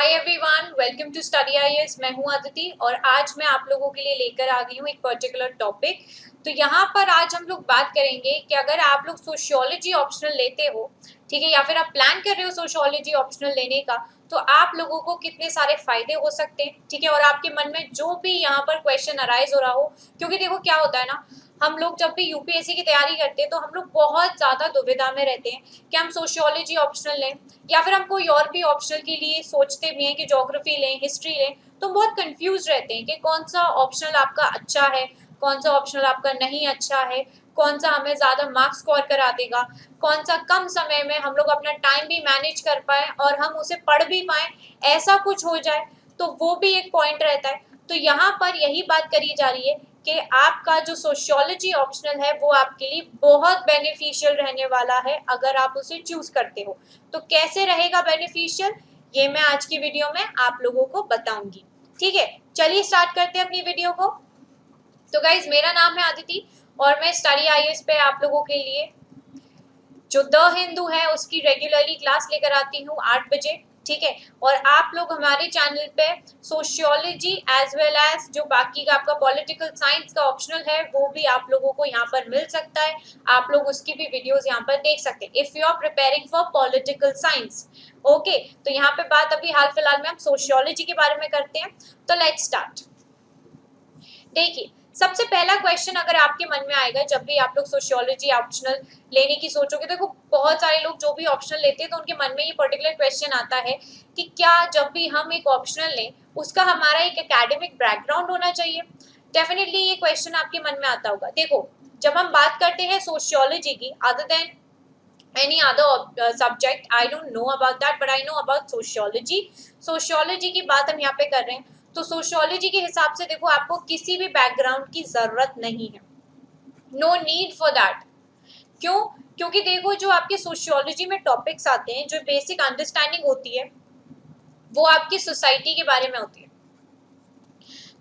Hi everyone, welcome to study IAS. मैं हूं अदिति और आज मैं आप लोगों के लिए लेकर आ गई हूं एक पर्टिकुलर टॉपिक। तो यहाँ पर आज हम लोग बात करेंगे कि अगर आप लोग सोशियोलॉजी ऑप्शनल लेते हो, ठीक है, या फिर आप प्लान कर रहे हो सोशियोलॉजी ऑप्शनल लेने का, तो आप लोगों को कितने सारे फायदे हो सकते हैं, ठीक है। और आपके मन में जो भी यहाँ पर क्वेश्चन अराइज हो रहा हो, क्योंकि देखो क्या होता है ना, हम लोग जब भी यूपीएससी की तैयारी करते हैं तो हम लोग बहुत ज़्यादा दुविधा में रहते हैं कि हम सोशियोलॉजी ऑप्शनल लें या फिर हम कोई और भी ऑप्शनल के लिए सोचते भी हैं कि ज्योग्राफी लें, हिस्ट्री लें। तो बहुत कंफ्यूज रहते हैं कि कौन सा ऑप्शनल आपका अच्छा है, कौन सा ऑप्शनल आपका नहीं अच्छा है, कौन सा हमें ज़्यादा मार्क्स स्कोर करा देगा, कौन सा कम समय में हम लोग अपना टाइम भी मैनेज कर पाए और हम उसे पढ़ भी पाएँ, ऐसा कुछ हो जाए तो वो भी एक पॉइंट रहता है। तो यहाँ पर यही बात करी जा रही है कि आपका जो सोशियोलॉजी ऑप्शनल है वो आपके लिए बहुत बेनिफिशियल रहने वाला है अगर आप उसे चूज करते हो। तो कैसे रहेगा बेनिफिशियल, ये मैं आज की वीडियो में आप लोगों को बताऊंगी। ठीक है, चलिए स्टार्ट करते हैं अपनी वीडियो को। तो गाइज, मेरा नाम है अदिति और मैं स्टडी आईएएस पे आप लोगों के लिए जो द हिंदू है उसकी रेगुलरली क्लास लेकर आती हूँ 8 बजे, ठीक है। और आप लोग हमारे चैनल पे सोशियोलॉजी एज वेल एज जो बाकी का आपका पॉलिटिकल साइंस का ऑप्शनल है वो भी आप लोगों को यहाँ पर मिल सकता है। आप लोग उसकी भी वीडियोस यहाँ पर देख सकते हैं if you are preparing for political science. Okay, तो यहाँ पे बात अभी हाल फिलहाल में हम सोशियोलॉजी के बारे में करते हैं। तो लेट्स स्टार्ट। देखिए, सबसे पहला क्वेश्चन अगर आपके मन में आएगा जब भी आप लोग सोशियोलॉजी ऑप्शनल लेने की सोचोगे, देखो बहुत सारे लोग जो भी ऑप्शनल लेते हैं तो उनके मन में ये पर्टिकुलर क्वेश्चन आता है कि क्या जब भी हम एक ऑप्शनल लें उसका हमारा एक एकेडमिक बैकग्राउंड होना चाहिए। डेफिनेटली ये क्वेश्चन आपके मन में आता होगा। देखो, जब हम बात करते हैं सोशियोलॉजी की, other than any other subject, I don't know about that, but I know about sociology. Sociology की बात हम यहाँ पे कर रहे हैं, तो सोशियोलॉजी के हिसाब से देखो आपको किसी भी बैकग्राउंड की जरूरत नहीं है, नो नीड फॉर दैट। क्यों? क्योंकि देखो जो आपके सोशियोलॉजी में टॉपिक्स आते हैं, जो बेसिक अंडरस्टैंडिंग होती है वो आपकी सोसाइटी के बारे में होती है।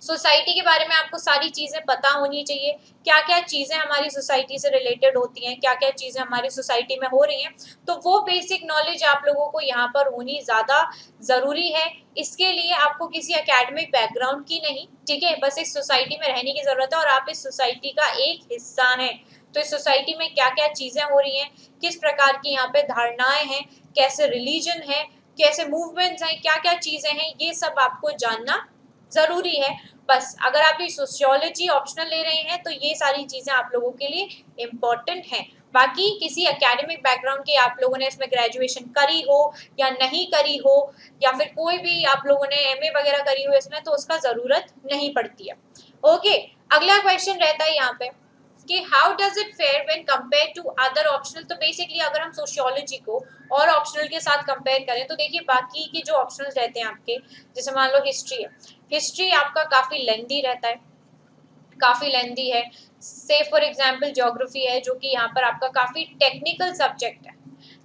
सोसाइटी के बारे में आपको सारी चीज़ें पता होनी चाहिए, क्या क्या चीज़ें हमारी सोसाइटी से रिलेटेड होती हैं, क्या क्या चीज़ें हमारी सोसाइटी में हो रही हैं। तो वो बेसिक नॉलेज आप लोगों को यहाँ पर होनी ज़्यादा ज़रूरी है। इसके लिए आपको किसी एकेडमिक बैकग्राउंड की नहीं, ठीक है, बस इस सोसाइटी में रहने की ज़रूरत है और आप इस सोसाइटी का एक हिस्सा हैं। तो इस सोसाइटी में क्या क्या चीज़ें हो रही हैं, किस प्रकार की यहाँ पे धारणाएँ हैं, कैसे रिलीजन है, कैसे मूवमेंट्स हैं, क्या क्या चीज़ें हैं, ये सब आपको जानना ज़रूरी है। बस अगर आप ये सोशियोलॉजी ऑप्शनल ले रहे हैं तो ये सारी चीज़ें आप लोगों के लिए इम्पोर्टेंट हैं। बाकी किसी एकेडमिक बैकग्राउंड के आप लोगों ने इसमें ग्रेजुएशन करी हो या नहीं करी हो, या फिर कोई भी आप लोगों ने एमए वगैरह करी हो इसमें, तो उसका ज़रूरत नहीं पड़ती है। ओके, अगला क्वेश्चन रहता है यहाँ पे कि how does it fare when compare to other optional. तो बेसिकली अगर हम सोशियोलॉजी को और ऑप्शनल के साथ कंपेयर करें तो देखिए बाकी के जो ऑप्शनल रहते हैं आपके, जैसे मान लो हिस्ट्री है, हिस्ट्री आपका काफ़ी लेंदी रहता है, काफ़ी लेंदी है। से फॉर एग्जांपल ज्योग्राफी है जो कि यहाँ पर आपका काफ़ी टेक्निकल सब्जेक्ट है,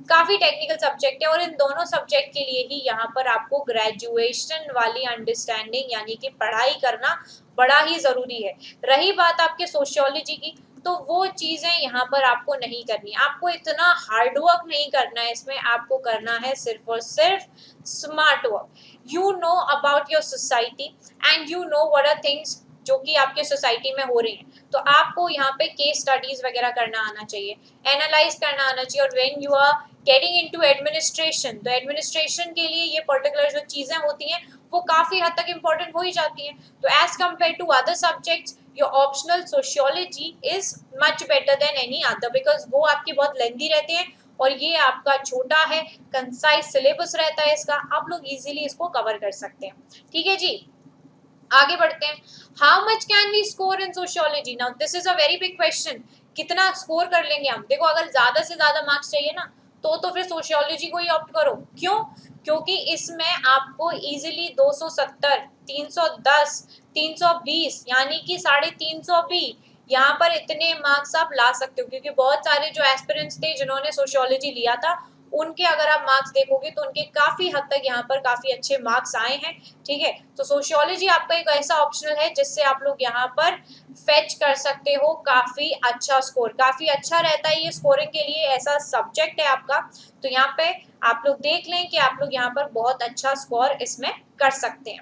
काफ़ी टेक्निकल सब्जेक्ट है, और इन दोनों सब्जेक्ट के लिए ही यहाँ पर आपको ग्रेजुएशन वाली अंडरस्टैंडिंग यानी कि पढ़ाई करना बड़ा ही ज़रूरी है। रही बात आपके सोशियोलॉजी की, तो वो चीज़ें यहाँ पर आपको नहीं करनी, आपको इतना हार्ड वर्क नहीं करना है इसमें, आपको करना है सिर्फ और सिर्फ smart work. You know about your society and you know what are things जो कि आपके सोसाइटी में हो रही हैं। तो आपको यहाँ पे केस स्टडीज वगैरह करना आना चाहिए, एनालाइज करना आना चाहिए। और when you are getting into administration, तो एडमिनिस्ट्रेशन के लिए ये पर्टिकुलर जो चीज़ें होती हैं वो काफ़ी हद तक इम्पोर्टेंट हो ही जाती हैं। तो as compare to other subjects your optional sociology is much better than any other, because वो आपकी बहुत लेंदी रहते हैं और ये आपका छोटा है, कंसाइज सिलेबस रहता है इसका, आप लोग इजीली इसको कवर कर सकते हैं। ठीक है जी, आगे बढ़ते हैं। How much can we score in sociology? Now this is a very big question, कितना स्कोर कर लेंगे हम। देखो अगर ज़्यादा से ज़्यादा मार्क्स चाहिए ना तो फिर सोशियोलॉजी को ही ऑप्ट करो। क्यों? क्योंकि इसमें आपको इजीली 270, 310, 320 यानी कि 350 भी यहाँ पर इतने मार्क्स आप ला सकते हो, क्योंकि बहुत सारे जो एस्पिरेंट्स थे जिन्होंने सोशियोलॉजी लिया था उनके अगर आप मार्क्स देखोगे तो उनके काफी हद तक यहाँ पर काफी अच्छे मार्क्स आए हैं। ठीक है, तो सोशियोलॉजी आपका एक ऐसा ऑप्शनल है जिससे आप लोग यहाँ पर फेच कर सकते हो काफी अच्छा स्कोर, काफी अच्छा रहता है ये स्कोरिंग के लिए, ऐसा सब्जेक्ट है आपका। तो यहाँ पे आप लोग देख लें कि आप लोग यहाँ पर बहुत अच्छा स्कोर इसमें कर सकते हैं।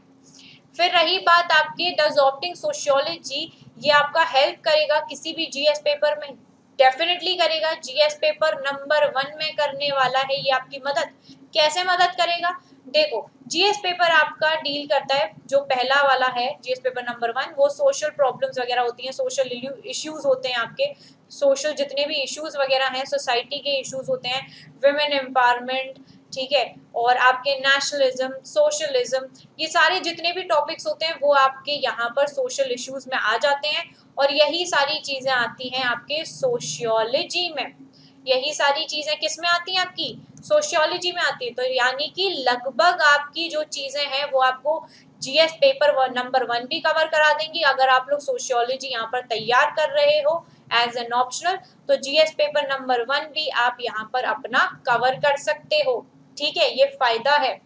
फिर रही बात आपकी डज ऑप्टिंग सोशियोलॉजी, ये आपका हेल्प करेगा किसी भी जीएस पेपर में, डेफिनेटली करेगा। जीएस पेपर नंबर 1 में करने वाला है ये आपकी मदद। कैसे मदद करेगा? देखो, जीएस पेपर आपका डील करता है, जो पहला वाला है जीएस पेपर नंबर 1, वो सोशल प्रॉब्लम्स वगैरह होती हैं, सोशल इश्यूज होते हैं आपके, सोशल जितने भी इश्यूज वगैरह हैं, सोसाइटी के इश्यूज होते हैं, वुमेन एम्पावरमेंट, ठीक है, और आपके नेशनलिज्म, सोशलिज्म, ये सारे जितने भी टॉपिक्स होते हैं वो आपके यहाँ पर सोशल इश्यूज में आ जाते हैं। और यही सारी चीजें आती हैं आपके सोशियोलॉजी में, यही सारी चीजें किस में आती हैं? आपकी सोशियोलॉजी में आती है। तो यानी कि लगभग आपकी जो चीजें हैं वो आपको जीएस पेपर नंबर 1 भी कवर करा देंगी। अगर आप लोग सोशियोलॉजी यहाँ पर तैयार कर रहे हो एज एन ऑप्शनल, तो जीएस पेपर नंबर 1 भी आप यहाँ पर अपना कवर कर सकते हो। ठीक है, ये फायदा है।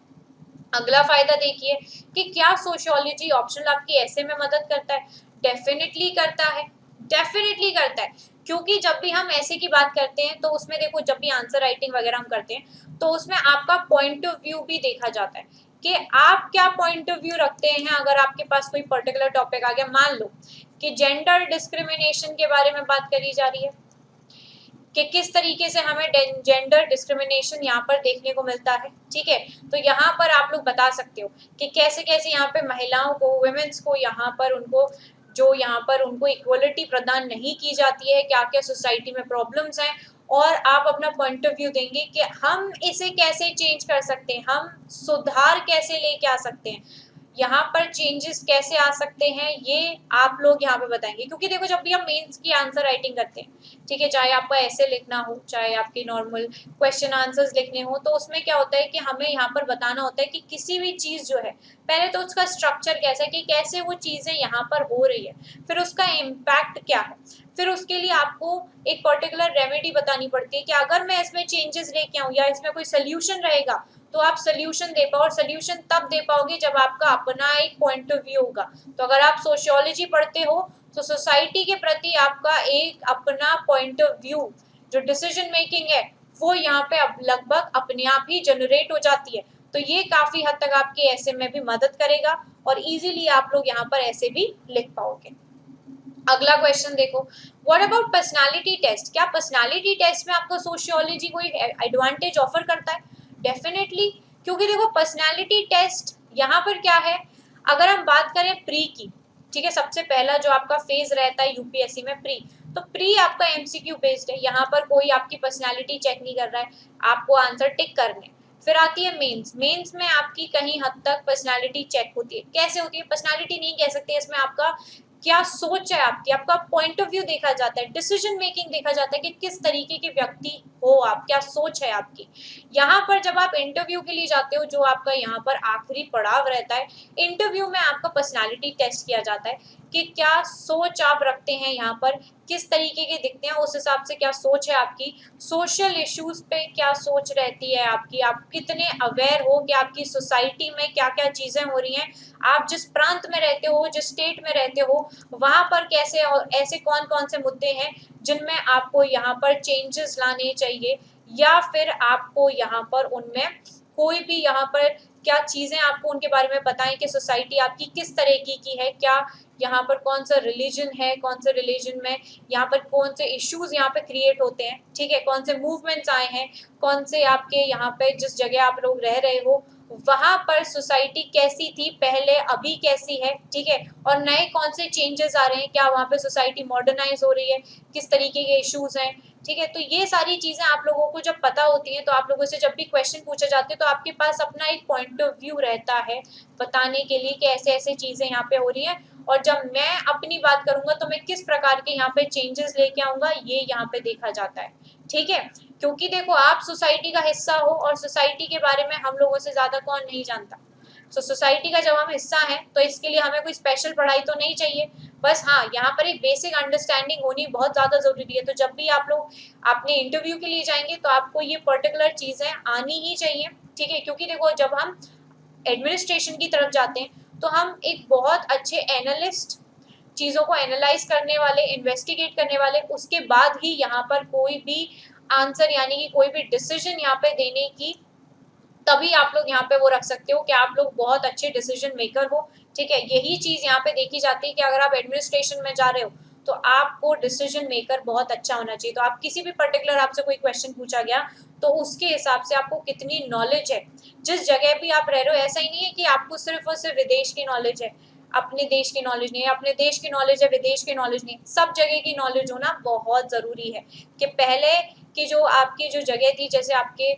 अगला फायदा देखिए कि क्या सोशियोलॉजी ऑप्शनल आपकी ऐसे में मदद करता है? डेफिनेटली करता है, डेफिनेटली करता है, क्योंकि जब भी हम ऐसे की बात करते हैं तो उसमें देखो, जब भी आंसर राइटिंग वगैरह हम करते हैं तो उसमें आपका पॉइंट ऑफ व्यू भी देखा जाता है कि आप क्या पॉइंट ऑफ व्यू रखते हैं। अगर आपके पास कोई पर्टिकुलर टॉपिक आ गया, मान लो कि जेंडर डिस्क्रिमिनेशन के बारे में बात करी जा रही है कि किस तरीके से हमें जेंडर डिस्क्रिमिनेशन यहाँ पर देखने को मिलता है। ठीक है, तो यहाँ पर आप लोग बता सकते हो कि कैसे कैसे यहाँ पे महिलाओं को, वुमेन्स को यहाँ पर उनको जो यहाँ पर उनको इक्वलिटी प्रदान नहीं की जाती है, क्या क्या सोसाइटी में प्रॉब्लम्स हैं, और आप अपना पॉइंट ऑफ व्यू देंगे कि हम इसे कैसे चेंज कर सकते हैं, हम सुधार कैसे लेके आ सकते हैं, यहाँ पर चेंजेस कैसे आ सकते हैं, ये आप लोग यहाँ पे बताएंगे। क्योंकि देखो, जब भी हम मेंस की आंसर राइटिंग करते हैं, ठीक है, चाहे आपका ऐसे लिखना हो, चाहे आपकी नॉर्मल क्वेश्चन आंसर्स लिखने हो, तो उसमें क्या होता है कि हमें यहाँ पर बताना होता है कि किसी भी चीज़ जो है, पहले तो उसका स्ट्रक्चर कैसा है, कि कैसे वो चीज़ें यहाँ पर हो रही है, फिर उसका इम्पैक्ट क्या है, फिर उसके लिए आपको एक पर्टिकुलर रेमेडी बतानी पड़ती है कि अगर मैं इसमें चेंजेस लेके आऊँ या इसमें कोई सोल्यूशन रहेगा तो आप सोल्यूशन दे पाओ, और सोल्यूशन तब दे पाओगे जब आपका अपना एक पॉइंट ऑफ व्यू होगा। तो अगर आप सोशियोलॉजी पढ़ते हो तो सोसाइटी के प्रति आपका एक अपना पॉइंट ऑफ व्यू, जो डिसीजन मेकिंग है, वो यहाँ पे लगभग अपने आप ही जनरेट हो जाती है। तो ये काफी हद तक आपके ऐसे में भी मदद करेगा और इजीली आप लोग यहाँ पर ऐसे भी लिख पाओगे। अगला क्वेश्चन देखो, व्हाट अबाउट पर्सनालिटी टेस्ट, क्या पर्सनालिटी टेस्ट में आपको सोशियोलॉजी कोई एडवांटेज ऑफर करता है? डेफिनेटली, क्योंकि देखो पर्सनालिटी टेस्ट यहाँ पर क्या है, अगर हम बात करें प्री की, ठीक है, सबसे पहला जो आपका फेज रहता है यूपीएससी में प्री, तो प्री आपका एमसीक्यू बेस्ड है, यहाँ पर कोई आपकी पर्सनालिटी चेक नहीं कर रहा है, आपको आंसर टिक करने। फिर आती है मेंस, मेंस में आपकी कहीं हद तक पर्सनालिटी चेक होती है। कैसे होती है? पर्सनालिटी नहीं कह सकते, इसमें आपका क्या सोच है, आपकी आपका पॉइंट ऑफ व्यू देखा जाता है, डिसीजन मेकिंग देखा जाता है कि किस तरीके के व्यक्ति हो आप, क्या सोच है आपकी। यहाँ पर जब आप इंटरव्यू के लिए जाते हो, जो आपका यहाँ पर आखिरी पड़ाव रहता है, इंटरव्यू में आपका पर्सनालिटी टेस्ट किया जाता है कि क्या सोच आप रखते हैं, यहाँ पर किस तरीके के दिखते हैं, उस हिसाब से क्या सोच है आपकी, सोशल इश्यूज पे क्या सोच रहती है आपकी, आप कितने अवेयर हो कि आपकी सोसाइटी में क्या क्या चीजें हो रही हैं, आप जिस प्रांत में रहते हो, जिस स्टेट में रहते हो, वहां पर कैसे और ऐसे कौन कौन से मुद्दे हैं जिनमें आपको यहाँ पर चेंजेस लाने चाहिए, या फिर आपको यहाँ पर उनमें कोई भी यहाँ पर क्या चीजें आपको उनके बारे में बताएं कि सोसाइटी आपकी किस तरीके की है, क्या यहाँ पर कौन सा रिलीजन है, कौन से रिलीजन में यहाँ पर कौन से इश्यूज यहाँ पे क्रिएट होते हैं, ठीक है, कौन से मूवमेंट्स आए हैं, कौन से आपके यहाँ पे जिस जगह आप लोग रह रहे हो वहां पर सोसाइटी कैसी थी पहले, अभी कैसी है, ठीक है, और नए कौन से चेंजेस आ रहे हैं, क्या वहां पे सोसाइटी मॉडर्नाइज हो रही है, किस तरीके के इश्यूज हैं, ठीक है। तो ये सारी चीजें आप लोगों को जब पता होती है तो आप लोगों से जब भी क्वेश्चन पूछे जाते हैं तो आपके पास अपना एक पॉइंट ऑफ व्यू रहता है बताने के लिए कि ऐसे ऐसे चीजें यहाँ पे हो रही है, और जब मैं अपनी बात करूंगा तो मैं किस प्रकार के यहाँ पे चेंजेस लेके आऊंगा, ये यहाँ पे देखा जाता है, ठीक है। क्योंकि देखो, आप सोसाइटी का हिस्सा हो और सोसाइटी के बारे में हम लोगों से ज्यादा कौन नहीं जानता, सो सोसाइटी का जब हम हिस्सा हैं तो इसके लिए हमें कोई स्पेशल पढ़ाई तो नहीं चाहिए, बस हाँ यहाँ पर एक बेसिक अंडरस्टैंडिंग होनी बहुत ज़्यादा ज़रूरी है। तो जब भी आप लोग अपने इंटरव्यू के लिए जाएंगे तो आपको ये पर्टिकुलर चीज़ें आनी ही चाहिए, ठीक है। क्योंकि देखो जब हम एडमिनिस्ट्रेशन की तरफ जाते हैं तो हम एक बहुत अच्छे एनालिस्ट, चीज़ों को एनालाइज करने वाले, इन्वेस्टिगेट करने वाले, उसके बाद ही यहाँ पर कोई भी आंसर यानी कि कोई भी डिसीजन यहाँ पे देने की, तभी आप लोग यहाँ पे वो रख सकते हो कि आप लोग बहुत अच्छे डिसीजन मेकर हो, ठीक है। यही चीज़ यहाँ पे देखी जाती है कि अगर आप एडमिनिस्ट्रेशन में जा रहे हो तो आपको डिसीजन मेकर बहुत अच्छा होना चाहिए। तो आप किसी भी पर्टिकुलर, आपसे कोई क्वेश्चन पूछा गया तो उसके हिसाब से आपको कितनी नॉलेज है, जिस जगह भी आप रह रहे हो, ऐसा ही नहीं है कि आपको सिर्फ और सिर्फ विदेश की नॉलेज है, अपने देश की नॉलेज नहीं है, अपने देश की नॉलेज है, विदेश की नॉलेज नहीं, सब जगह की नॉलेज होना बहुत ज़रूरी है। कि पहले की जो आपकी जो जगह थी, जैसे आपके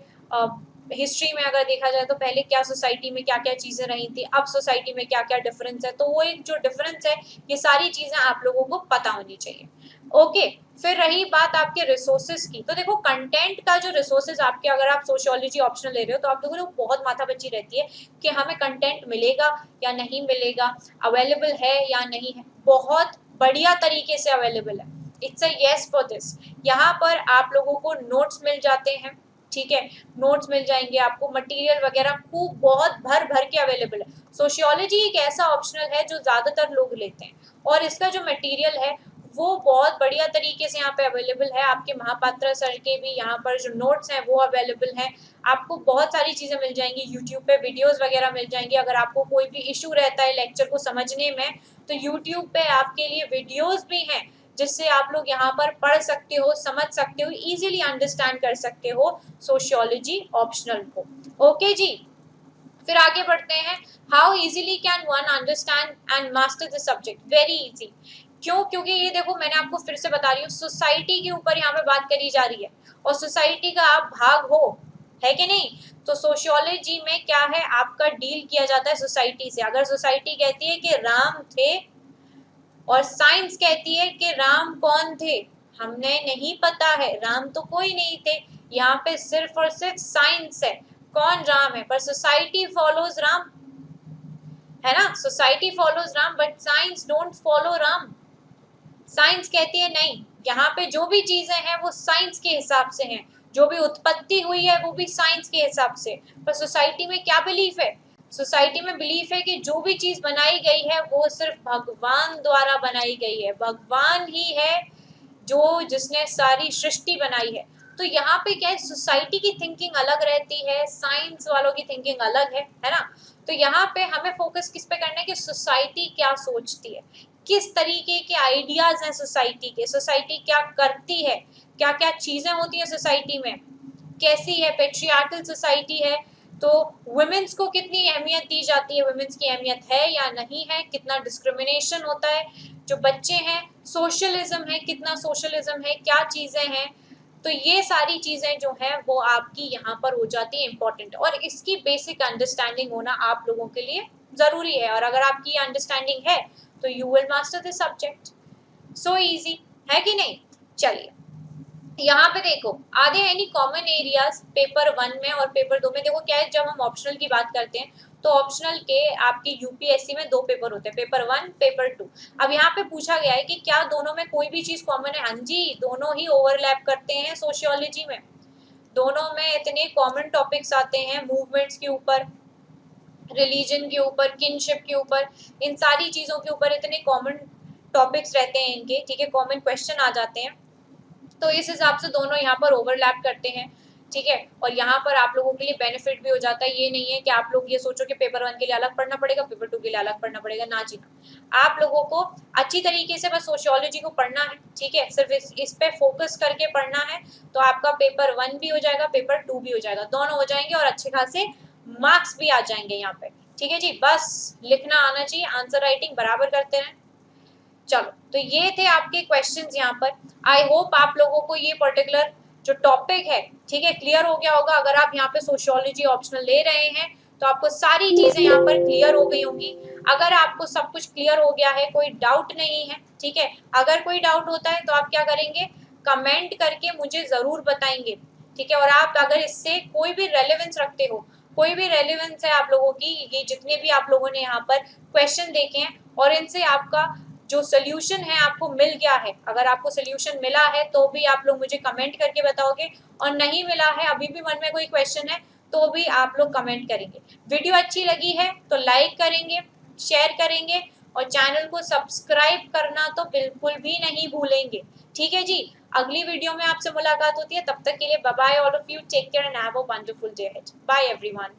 हिस्ट्री में अगर देखा जाए तो पहले क्या सोसाइटी में क्या क्या चीज़ें रही थी, अब सोसाइटी में क्या क्या डिफरेंस है, तो वो एक जो डिफरेंस है ये सारी चीज़ें आप लोगों को पता होनी चाहिए। ओके, फिर रही बात आपके रिसोर्सेज की, तो देखो कंटेंट का जो रिसोर्सेज आपके, अगर आप सोशियोलॉजी ऑप्शनल ले रहे हो तो आप लोगों को बहुत माथापच्ची रहती है कि हमें कंटेंट मिलेगा या नहीं मिलेगा, अवेलेबल है या नहीं है। बहुत बढ़िया तरीके से अवेलेबल है, it's a yes for this. यहाँ पर आप लोगों को नोट्स मिल जाते हैं, ठीक है, नोट्स मिल जाएंगे आपको, मटेरियल वगैरह खूब बहुत भर भर के अवेलेबल है। सोशियोलॉजी एक ऐसा ऑप्शनल है जो ज़्यादातर लोग लेते हैं, और इसका जो मटेरियल है वो बहुत बढ़िया तरीके से यहाँ पे अवेलेबल है। आपके महापात्रा सर के भी यहाँ पर जो नोट्स हैं वो अवेलेबल हैं। आपको बहुत सारी चीज़ें मिल जाएंगी, यूट्यूब पे वीडियोस वगैरह मिल जाएंगी। अगर आपको कोई भी इशू रहता है लेक्चर को समझने में तो यूट्यूब पे आपके लिए वीडियोस भी हैं, जिससे आप लोग यहाँ पर पढ़ सकते हो, समझ सकते हो, इजीली अंडरस्टैंड कर सकते हो सोशियोलॉजी ऑप्शनल को। ओके जी, फिर आगे बढ़ते हैं। How easily can one understand and master the subject? Very easy. क्यों? क्योंकि ये देखो मैंने आपको फिर से बता रही हूँ, सोसाइटी के ऊपर यहाँ पे बात करी जा रही है और सोसाइटी का आप भाग हो, है कि नहीं। तो सोशियोलॉजी में क्या है, आपका डील किया जाता है सोसाइटी से। अगर सोसाइटी कहती है कि राम थे और साइंस कहती है कि राम कौन थे, हमें नहीं पता है, राम तो कोई नहीं थे, यहाँ पे सिर्फ और सिर्फ साइंस है कौन राम है, पर सोसाइटी फॉलोज राम, है ना। Society follows Ram but science don't follow Ram. Science कहती है नहीं, यहाँ पे जो भी चीजें हैं वो साइंस के हिसाब से हैं, जो भी उत्पत्ति हुई है वो भी साइंस के हिसाब से। पर सोसाइटी में क्या बिलीफ है, सोसाइटी में बिलीफ है कि जो भी चीज बनाई गई है वो सिर्फ भगवान द्वारा बनाई गई है, भगवान ही है जो जिसने सारी सृष्टि बनाई है। तो यहाँ पे क्या है, सोसाइटी की थिंकिंग अलग रहती है, साइंस वालों की थिंकिंग अलग है ना। तो यहाँ पे हमें फोकस किस पे करना है कि सोसाइटी क्या सोचती है, किस तरीके के आइडियाज हैं सोसाइटी के, सोसाइटी क्या करती है, क्या क्या चीजें होती हैं सोसाइटी में, कैसी है, पेट्रियार्कल सोसाइटी है तो वुमेन्स को कितनी अहमियत दी जाती है, वुमेन्स की अहमियत है या नहीं है, कितना डिस्क्रिमिनेशन होता है, जो बच्चे हैं, सोशलिज्म है, कितना सोशलिज्म है, क्या चीजें हैं। तो ये सारी चीजें जो है वो आपकी यहाँ पर हो जाती है इम्पोर्टेंट, और इसकी बेसिक अंडरस्टैंडिंग होना आप लोगों के लिए जरूरी है। और अगर आपकी अंडरस्टैंडिंग है तो you will master this subject, so easy, है कि नहीं। चलिए यहाँ पे देखो, आधे एनी कॉमन एरियाज पेपर 1 में और पेपर 2 में। देखो क्या है, जब हम ऑप्शनल की बात करते हैं तो ऑप्शनल के आपकी यूपीएससी में 2 पेपर होते हैं, पेपर 1 पेपर 2। अब यहाँ पे पूछा गया है कि क्या दोनों में कोई भी चीज कॉमन है। हाँ जी, दोनों ही ओवरलैप करते हैं सोशियोलॉजी में, दोनों में इतने कॉमन टॉपिक्स आते हैं, मूवमेंट्स के ऊपर, रिलीजन के ऊपर, किनशिप के ऊपर, इन सारी चीजों के ऊपर इतने कॉमन टॉपिक्स रहते हैं इनके, ठीक है, कॉमन क्वेश्चन आ जाते हैं। तो इस हिसाब से दोनों यहाँ पर ओवरलैप करते हैं, ठीक है। और यहाँ पर आप लोगों के लिए बेनिफिट भी हो जाता है, ये नहीं है कि आप लोग ये सोचो कि पेपर 1 के लिए अलग पढ़ना पड़ेगा, पेपर 2 के लिए अलग पढ़ना पड़ेगा, ना जी ना। आप लोगों को अच्छी तरीके से बस सोशियोलॉजी को पढ़ना है, ठीक है, सिर्फ इस पे फोकस करके पढ़ना है, तो आपका पेपर 1 भी हो जाएगा, पेपर 2 भी हो जाएगा, दोनों हो जाएंगे और अच्छे खासे मार्क्स भी आ जाएंगे यहाँ पे, ठीक है जी। बस लिखना आना चाहिए, आंसर राइटिंग बराबर करते रहें। चलो, तो ये थे आपके क्वेश्चंस यहाँ पर। आई होप आप लोगों को ये पर्टिकुलर जो टॉपिक है, ठीक है, क्लियर हो गया होगा। अगर आप यहाँ पे सोशियोलॉजी ऑप्शनल ले रहे हैं तो आपको सारी चीजें यहाँ पर क्लियर हो गई होंगी। अगर आपको सब कुछ क्लियर हो गया है, कोई डाउट नहीं है, ठीक है, अगर कोई डाउट होता है तो आप क्या करेंगे, कमेंट करके मुझे जरूर बताएंगे, ठीक है। और आप अगर इससे कोई भी रेलेवेंस रखते हो, कोई भी रेलिवेंस है आप लोगों की, ये जितने भी आप लोगों ने यहाँ पर क्वेश्चन देखे हैं और इनसे आपका जो सोल्यूशन है आपको मिल गया है, अगर आपको सोल्यूशन मिला है तो भी आप लोग मुझे कमेंट करके बताओगे, और नहीं मिला है, अभी भी मन में कोई क्वेश्चन है, तो भी आप लोग कमेंट करेंगे। वीडियो अच्छी लगी है तो लाइक करेंगे, शेयर करेंगे, और चैनल को सब्सक्राइब करना तो बिल्कुल भी नहीं भूलेंगे। ठीक है जी, अगली वीडियो में आपसे मुलाकात होती है, तब तक के लिए bye bye all of you, take care and have a wonderful day ahead. Bye everyone.